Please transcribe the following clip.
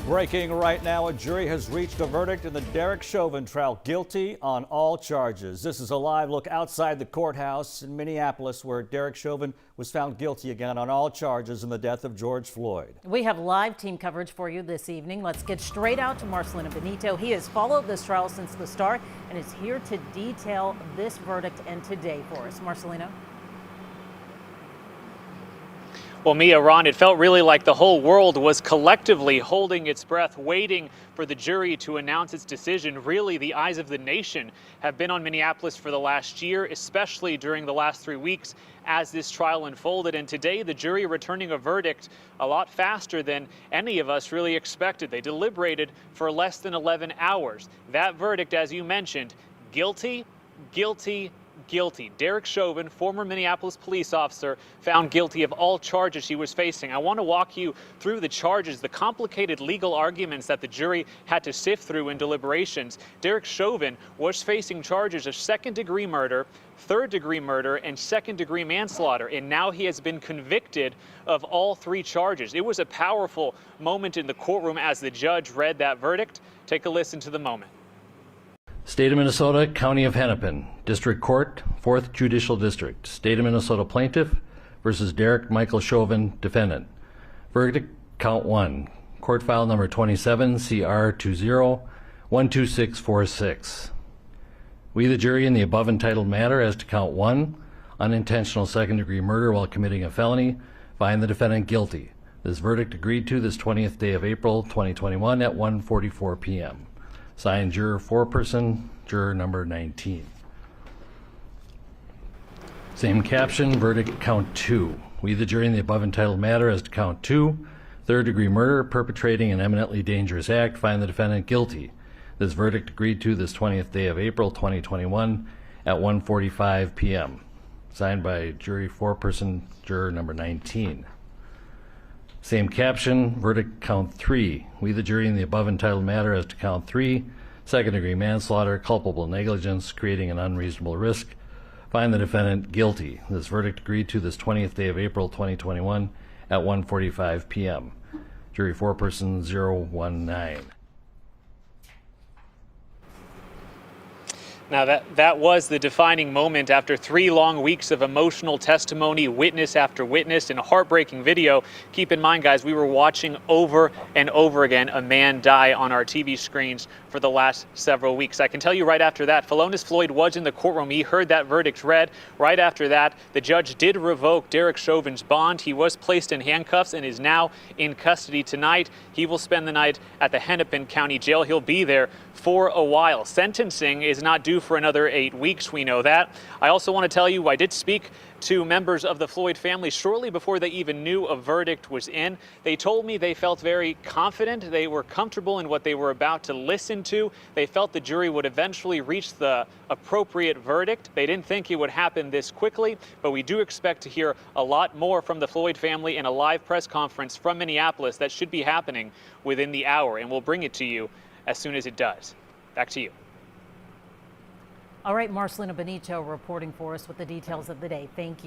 Breaking right now, a jury has reached a verdict in the Derek Chauvin trial, guilty on all charges. This is a live look outside the courthouse in Minneapolis, where Derek Chauvin was found guilty again on all charges in the death of George Floyd. We have live team coverage for you this evening. Let's get straight out to Marcelino Benito. He has followed this trial since the start and is here to detail this verdict and today for us. Marcelino. Well, Mia, Ron, it felt really like the whole world was collectively holding its breath, waiting for the jury to announce its decision. Really, the eyes of the nation have been on Minneapolis for the last year, especially during the last 3 weeks as this trial unfolded. And today, the jury returning a verdict a lot faster than any of us really expected. They deliberated for less than 11 hours. That verdict, as you mentioned, guilty, guilty, guilty. Derek Chauvin, former Minneapolis police officer, found guilty of all charges he was facing. I want to walk you through the charges, the complicated legal arguments that the jury had to sift through in deliberations. Derek Chauvin was facing charges of second-degree murder, third-degree murder, and second-degree manslaughter, and now he has been convicted of all 3 charges. It was a powerful moment in the courtroom as the judge read that verdict. Take a listen to the moment. State of Minnesota, County of Hennepin, District Court, 4th Judicial District. State of Minnesota Plaintiff versus Derek Michael Chauvin, Defendant. Verdict, Count 1. Court File Number 27, CR 20-12646. We, the jury, in the above entitled matter as to Count 1, unintentional second-degree murder while committing a felony, find the defendant guilty. This verdict agreed to this 20th day of April 2021 at 1:44 p.m. Signed, juror foreperson, juror number 19. Same caption, verdict, count 2. We, the jury, in the above entitled matter as to count 2, third-degree murder, perpetrating an eminently dangerous act, find the defendant guilty. This verdict agreed to this 20th day of April 2021 at 1:45 p.m. Signed by jury foreperson, juror number 19. Same caption, verdict, count 3. We, the jury, in the above entitled matter as to count 3, second-degree manslaughter, culpable negligence, creating an unreasonable risk, find the defendant guilty. This verdict agreed to this 20th day of April 2021 at 1:45 p.m. Jury foreperson 019. Now that was the defining moment after 3 long weeks of emotional testimony, witness after witness, and a heartbreaking video. Keep in mind, guys, we were watching over and over again a man die on our TV screens for the last several weeks. I can tell you right after that, Philonise Floyd was in the courtroom. He heard that verdict read. Right after that, the judge did revoke Derek Chauvin's bond. He was placed in handcuffs and is now in custody tonight. He will spend the night at the Hennepin County Jail. He'll be there for a while. Sentencing is not due for another 8 weeks. We know that. I also want to tell you, I did speak to members of the Floyd family shortly before they even knew a verdict was in. They told me they felt very confident. They were comfortable in what they were about to listen to. They felt the jury would eventually reach the appropriate verdict. They didn't think it would happen this quickly, but we do expect to hear a lot more from the Floyd family in a live press conference from Minneapolis that should be happening within the hour, and we'll bring it to you as soon as it does. Back to you. All right, Marcelino Benito reporting for us with the details of the day. Thank you.